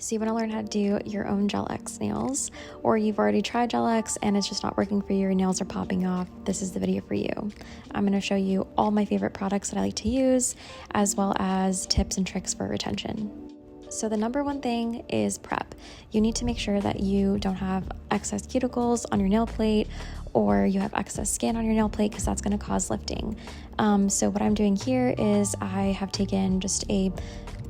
So you want to learn how to do your own Gel X nails, or you've already tried Gel X and it's just not working for you, your nails are popping off, this is the video for you. I'm going to show you all my favorite products that I like to use, as well as tips and tricks for retention. So the number one thing is prep. You need to make sure that you don't have excess cuticles on your nail plate, or you have excess skin on your nail plate, because that's going to cause lifting. So what I'm doing here is I have taken just a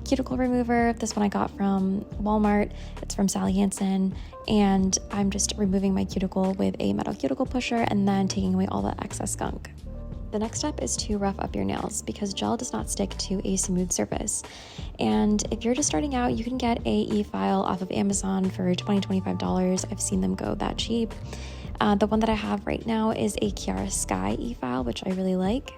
cuticle remover. This one I got from Walmart. It's from Sally Hansen, and I'm just removing my cuticle with a metal cuticle pusher and then taking away all the excess gunk. The next step is to rough up your nails, because gel does not stick to a smooth surface. And if you're just starting out, you can get a Efile off of Amazon for $20-$25. I've seen them go that cheap. The one that I have right now is a Chiara Sky Efile, which I really like.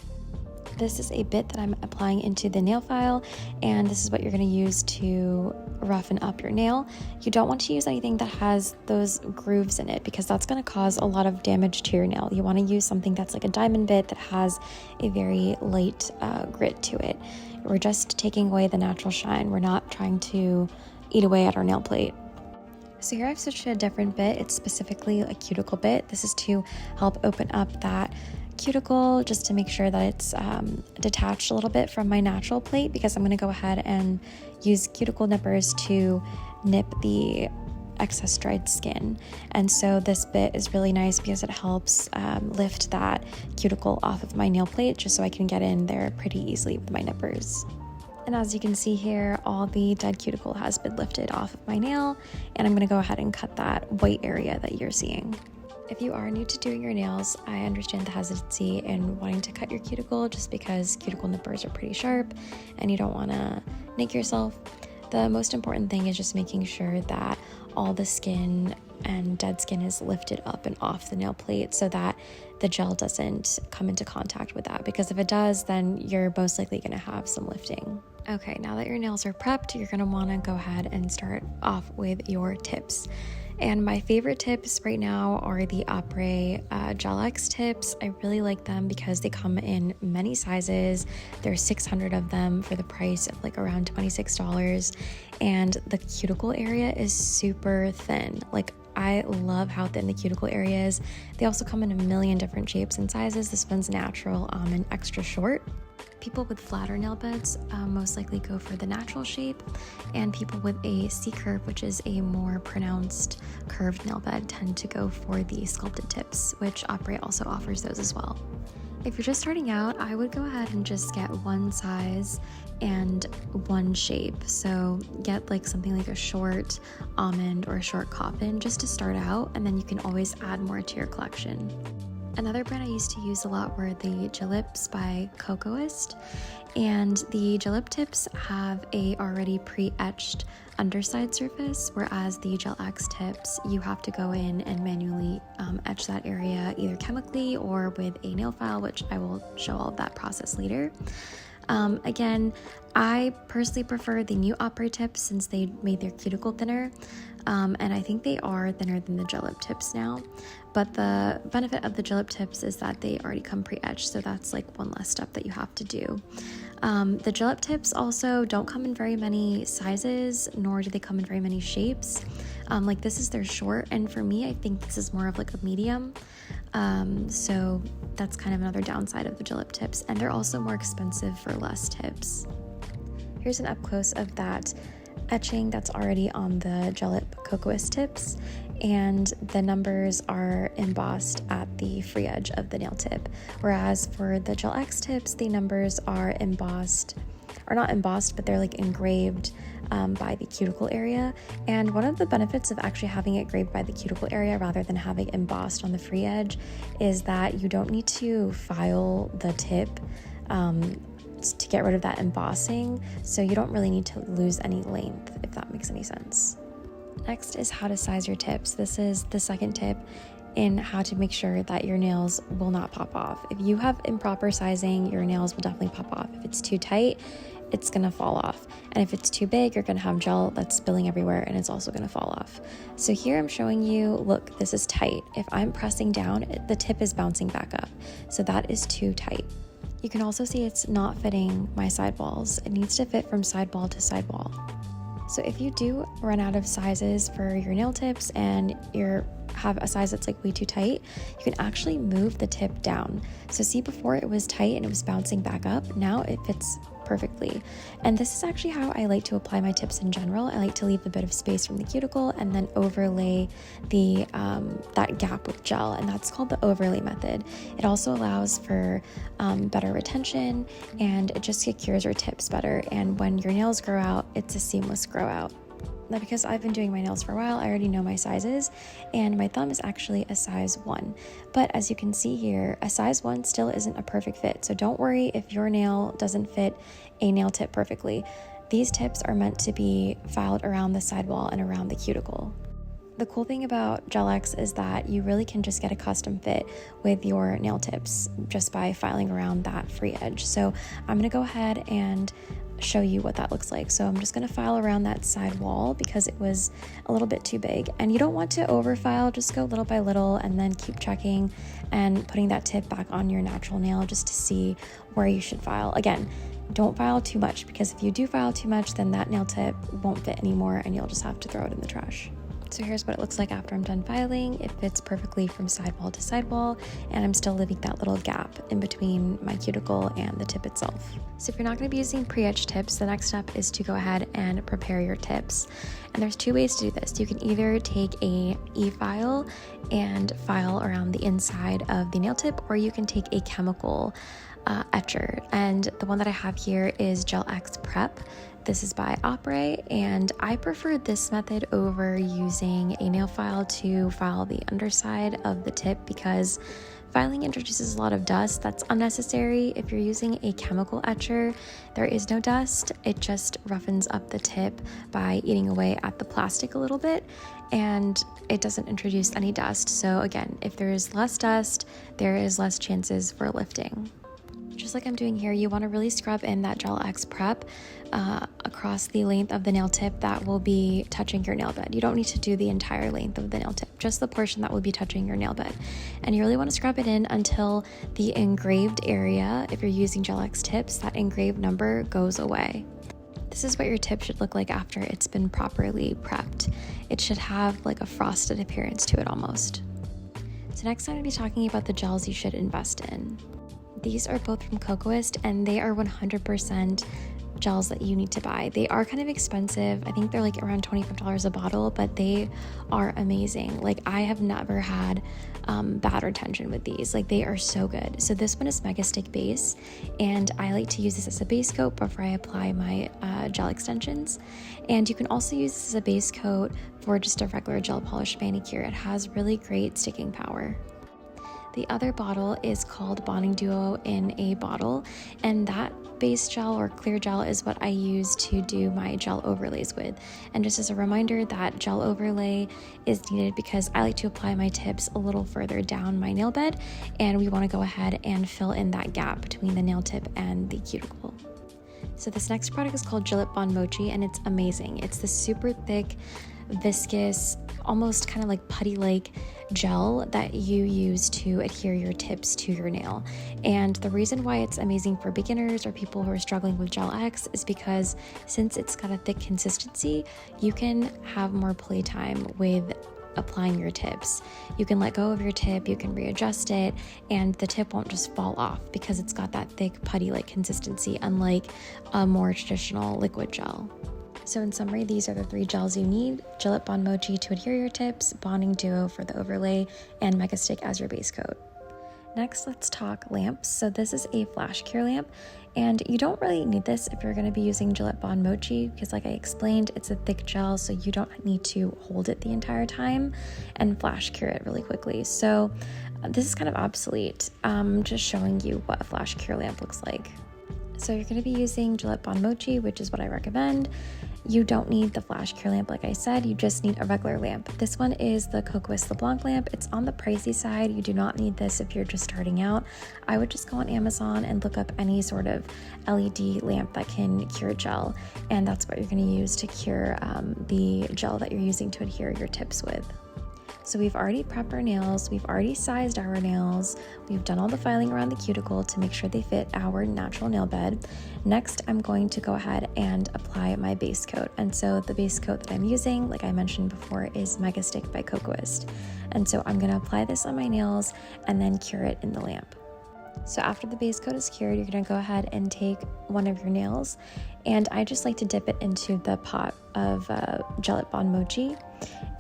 This is a bit that I'm applying into the nail file, and this is what you're going to use to roughen up your nail. You don't want to use anything that has those grooves in it, because that's going to cause a lot of damage to your nail. You want to use something that's like a diamond bit that has a very light grit to it. We're just taking away the natural shine. We're not trying to eat away at our nail plate. So here I've switched to a different bit. It's specifically a cuticle bit. This is to help open up that cuticle, just to make sure that it's detached a little bit from my natural plate, because I'm going to go ahead and use cuticle nippers to nip the excess dried skin. And so this bit is really nice because it helps lift that cuticle off of my nail plate, just so I can get in there pretty easily with my nippers. And as you can see here, all the dead cuticle has been lifted off of my nail, and I'm going to go ahead and cut that white area that you're seeing. If you are new to doing your nails, I understand the hesitancy in wanting to cut your cuticle, just because cuticle nippers are pretty sharp and you don't want to nick yourself. The most important thing is just making sure that all the skin and dead skin is lifted up and off the nail plate, so that the gel doesn't come into contact with that, because if it does, then you're most likely going to have some lifting. Okay, now that your nails are prepped, you're going to want to go ahead and start off with your tips. And my favorite tips right now are the Opera Gel X tips. I really like them because they come in many sizes. There's 600 of them for the price of like around $26. And the cuticle area is super thin. Like, I love how thin the cuticle area is. They also come in a million different shapes and sizes. This one's natural and extra short. People with flatter nail beds most likely go for the natural shape, and people with a C-curve, which is a more pronounced curved nail bed, tend to go for the sculpted tips, which Opera also offers those as well. If you're just starting out, I would go ahead and just get one size and one shape. So get like something like a short almond or a short coffin just to start out, and then you can always add more to your collection. Another brand I used to use a lot were the Gel Lips by Kokoist, and the Gel Lip tips have a already pre-etched underside surface, whereas the Gel X tips, you have to go in and manually etch that area either chemically or with a nail file, which I will show all of that process later. Again, I personally prefer the new Opera tips since they made their cuticle thinner, and I think they are thinner than the Gel Lip tips now. But the benefit of the Gel Lip tips is that they already come pre-etched, so that's like one less step that you have to do. The Gel Lip tips also don't come in very many sizes, nor do they come in very many shapes. Like this is their short, and for me, I think this is more of like a medium. So that's kind of another downside of the Gel Lip tips, and they're also more expensive for less tips. Here's an up close of that etching that's already on the Gel Lip Kokoist tips, and the numbers are embossed at the free edge of the nail tip, whereas for the Gel X tips, the numbers are embossed, or not embossed, but they're like engraved by the cuticle area. And one of the benefits of actually having it engraved by the cuticle area rather than having it embossed on the free edge is that you don't need to file the tip to get rid of that embossing, so you don't really need to lose any length, if that makes any sense. Next is how to size your tips. This is the second tip in how to make sure that your nails will not pop off. If you have improper sizing, your nails will definitely pop off. If it's too tight, it's gonna fall off. And if it's too big, you're gonna have gel that's spilling everywhere and it's also gonna fall off. So here I'm showing you, look, this is tight. If I'm pressing down, the tip is bouncing back up. So that is too tight. You can also see it's not fitting my sidewalls. It needs to fit from sidewall to sidewall. So if you do run out of sizes for your nail tips and you have a size that's like way too tight, you can actually move the tip down. So see, before it was tight and it was bouncing back up, now it fits perfectly. And this is actually how I like to apply my tips in general. I like to leave a bit of space from the cuticle and then overlay the that gap with gel, and that's called the overlay method. It also allows for better retention, and it just secures your tips better, and when your nails grow out, it's a seamless grow out. Now, because I've been doing my nails for a while, I already know my sizes, and my thumb is actually a size 1. But as you can see here, a size 1 still isn't a perfect fit, so don't worry if your nail doesn't fit a nail tip perfectly. These tips are meant to be filed around the sidewall and around the cuticle. The cool thing about Gel X is that you really can just get a custom fit with your nail tips just by filing around that free edge. So I'm going to go ahead and show you what that looks like. So I'm just going to file around that side wall because it was a little bit too big, and you don't want to over file, just go little by little and then keep checking and putting that tip back on your natural nail just to see where you should file. Again, don't file too much, because if you do file too much, then that nail tip won't fit anymore and you'll just have to throw it in the trash. So here's what it looks like after I'm done filing. It fits perfectly from sidewall to sidewall, and I'm still leaving that little gap in between my cuticle and the tip itself. So if you're not going to be using pre-etched tips, the next step is to go ahead and prepare your tips. And there's 2 ways to do this. You can either take a Efile and file around the inside of the nail tip, or you can take a chemical etcher. And the one that I have here is Gel X Prep. This is by Opera, and I prefer this method over using a nail file to file the underside of the tip, because filing introduces a lot of dust that's unnecessary. If you're using a chemical etcher, there is no dust. It just roughens up the tip by eating away at the plastic a little bit, and it doesn't introduce any dust. So again, if there is less dust, there is less chances for lifting. Just like I'm doing here, you want to really scrub in that Gel X Prep across the length of the nail tip that will be touching your nail bed. You don't need to do the entire length of the nail tip, just the portion that will be touching your nail bed. And you really want to scrub it in until the engraved area, if you're using Gel X tips, that engraved number goes away. This is what your tip should look like after it's been properly prepped. It should have like a frosted appearance to it almost. So next I'm going to be talking about the gels you should invest in. These are both from Kokoist, and they are 100% gels that you need to buy. They are kind of expensive. I think they're like around $25 a bottle, but they are amazing. Like, I have never had bad retention with these. Like, they are so good. So this one is megastick base, and I like to use this as a base coat before I apply my gel extensions. And you can also use this as a base coat for just a regular gel polish manicure. It has really great sticking power. The other bottle is called Bonding Duo in a bottle, and that base gel or clear gel is what I use to do my gel overlays with. And just as a reminder, that gel overlay is needed because I like to apply my tips a little further down my nail bed, and we want to go ahead and fill in that gap between the nail tip and the cuticle. So this next product is called Gillette Bond Mochi, and it's amazing. It's this super thick, viscous, almost kind of like putty-like gel that you use to adhere your tips to your nail. And the reason why it's amazing for beginners or people who are struggling with Gel X is because since it's got a thick consistency, you can have more playtime with applying your tips. You can let go of your tip, you can readjust it, and the tip won't just fall off because it's got that thick putty-like consistency, unlike a more traditional liquid gel. So in summary, these are the 3 gels you need: Gillette Bond Mochi to adhere your tips, Bonding Duo for the overlay, and Megastick as your base coat. Next, let's talk lamps. So this is a flash cure lamp, and you don't really need this if you're going to be using Gillette Bond Mochi because, like I explained, it's a thick gel, so you don't need to hold it the entire time and flash cure it really quickly. So this is kind of obsolete. I'm just showing you what a flash cure lamp looks like. So you're going to be using Gillette Bond Mochi, which is what I recommend. You don't need the flash cure lamp, like I said, you just need a regular lamp. This one is the Kokoist LeBlanc lamp. It's on the pricey side. You do not need this if you're just starting out. I would just go on Amazon and look up any sort of LED lamp that can cure gel, and that's what you're going to use to cure the gel that you're using to adhere your tips with. So we've already prepped our nails, we've already sized our nails, we've done all the filing around the cuticle to make sure they fit our natural nail bed. Next, I'm going to go ahead and apply my base coat. And so the base coat that I'm using, like I mentioned before, is Megastick by Kokoist. And so I'm gonna apply this on my nails and then cure it in the lamp. So after the base coat is cured, you're gonna go ahead and take one of your nails, and I just like to dip it into the pot of Gel Bond Mochi.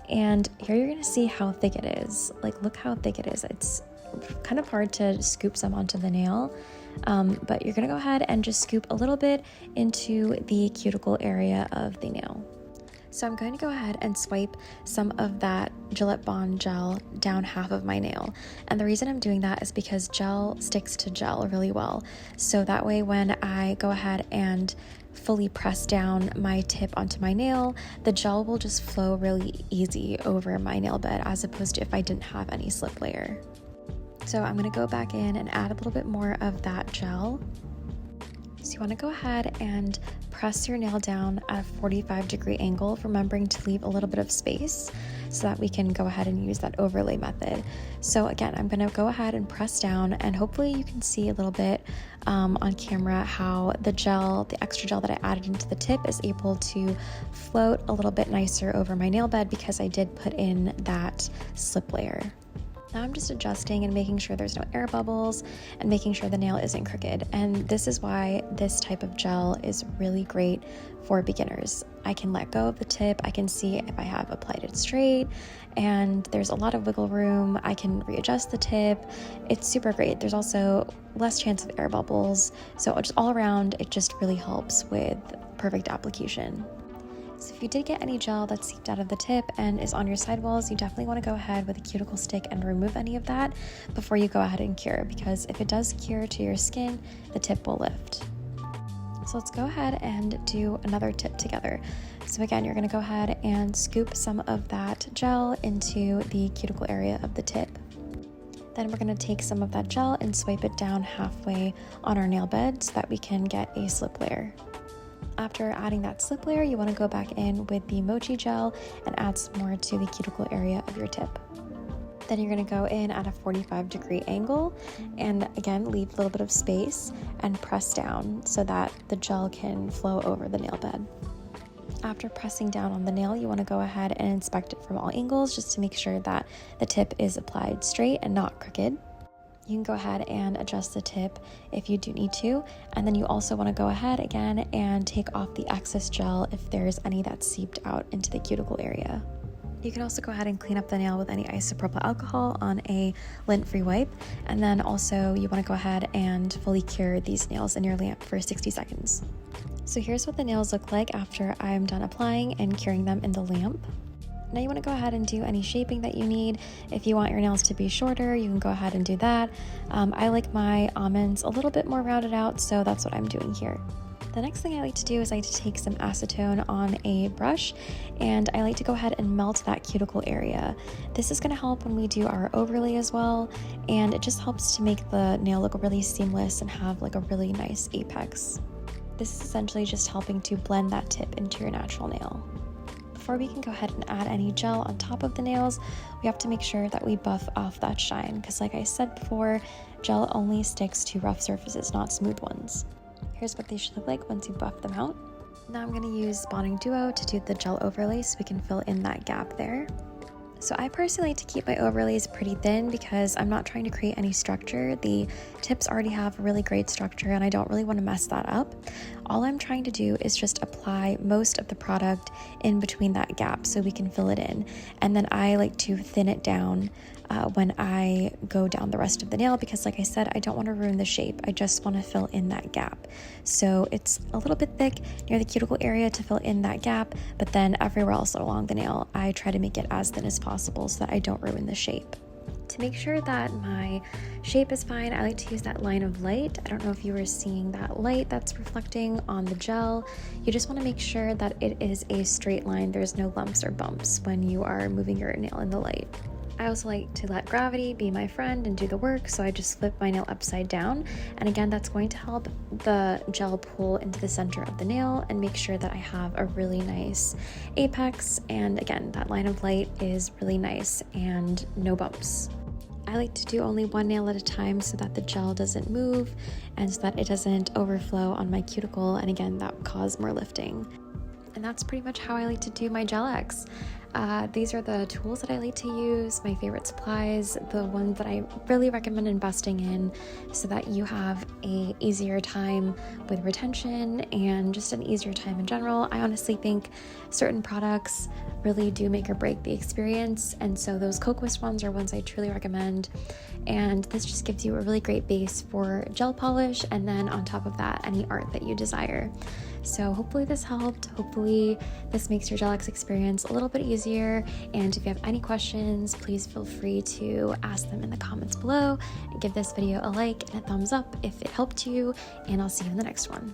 And here you're gonna see how thick it is. Like, look how thick it is. It's kind of hard to scoop some onto the nail, but you're gonna go ahead and just scoop a little bit into the cuticle area of the nail. So I'm going to go ahead and swipe some of that Gillette Bond gel down half of my nail. And the reason I'm doing that is because gel sticks to gel really well. So that way when I go ahead and fully press down my tip onto my nail, the gel will just flow really easy over my nail bed, as opposed to if I didn't have any slip layer. So I'm going to go back in and add a little bit more of that gel. So you want to go ahead and press your nail down at a 45-degree angle, remembering to leave a little bit of space so that we can go ahead and use that overlay method. So again, I'm going to go ahead and press down, and hopefully you can see a little bit on camera how the gel, the extra gel that I added into the tip, is able to float a little bit nicer over my nail bed because I did put in that slip layer. Now I'm just adjusting and making sure there's no air bubbles and making sure the nail isn't crooked. And this is why this type of gel is really great for beginners. I can let go of the tip, I can see if I have applied it straight, and there's a lot of wiggle room. I can readjust the tip. It's super great. There's also less chance of air bubbles. So just all around, it just really helps with perfect application. So if you did get any gel that seeped out of the tip and is on your sidewalls, you definitely want to go ahead with a cuticle stick and remove any of that before you go ahead and cure, because if it does cure to your skin, the tip will lift. So let's go ahead and do another tip together. So again, you're going to go ahead and scoop some of that gel into the cuticle area of the tip. Then we're going to take some of that gel and swipe it down halfway on our nail bed so that we can get a slip layer. After adding that slip layer, you want to go back in with the mochi gel and add some more to the cuticle area of your tip. Then you're going to go in at a 45-degree angle and again leave a little bit of space and press down so that the gel can flow over the nail bed. After pressing down on the nail, you want to go ahead and inspect it from all angles just to make sure that the tip is applied straight and not crooked. You can go ahead and adjust the tip if you do need to, and then you also want to go ahead again and take off the excess gel if there's any that's seeped out into the cuticle area. You can also go ahead and clean up the nail with any isopropyl alcohol on a lint-free wipe, and then also you want to go ahead and fully cure these nails in your lamp for 60 seconds. So here's what the nails look like after I'm done applying and curing them in the lamp. Now you want to go ahead and do any shaping that you need. If you want your nails to be shorter, you can go ahead and do that. I like my almonds a little bit more rounded out, so that's what I'm doing here. The next thing I like to do is I like to take some acetone on a brush, and I like to go ahead and melt that cuticle area. This is going to help when we do our overlay as well, and it just helps to make the nail look really seamless and have like a really nice apex. This is essentially just helping to blend that tip into your natural nail. Before we can go ahead and add any gel on top of the nails, we have to make sure that we buff off that shine, because like I said before, gel only sticks to rough surfaces, not smooth ones. Here's what they should look like once you buff them out. Now I'm going to use Bonding Duo to do the gel overlay so we can fill in that gap there. So I personally like to keep my overlays pretty thin because I'm not trying to create any structure. The tips already have a really great structure and I don't really want to mess that up. All I'm trying to do is just apply most of the product in between that gap so we can fill it in. And then I like to thin it down when I go down the rest of the nail because like I said, I don't want to ruin the shape. I just want to fill in that gap. So it's a little bit thick near the cuticle area to fill in that gap, but then everywhere else along the nail, I try to make it as thin as possible so that I don't ruin the shape. To make sure that my shape is fine, I like to use that line of light. I don't know if you were seeing that light that's reflecting on the gel. You just want to make sure that it is a straight line. There's no lumps or bumps when you are moving your nail in the light. I also like to let gravity be my friend and do the work, so I just flip my nail upside down, and again, that's going to help the gel pool into the center of the nail and make sure that I have a really nice apex, and again, that line of light is really nice and no bumps. I like to do only one nail at a time so that the gel doesn't move and so that it doesn't overflow on my cuticle, and again, that would cause more lifting. And that's pretty much how I like to do my Gel-X. These are the tools that I like to use, my favorite supplies, the ones that I really recommend investing in so that you have a easier time with retention and just an easier time in general. I honestly think certain products really do make or break the experience, and so those Kokoist ones are ones I truly recommend, and this just gives you a really great base for gel polish, and then on top of that, any art that you desire. So hopefully this helped. Hopefully this makes your Gel-X experience a little bit easier, and if you have any questions, please feel free to ask them in the comments below. Give this video a like and a thumbs up if it helped you, and I'll see you in the next one.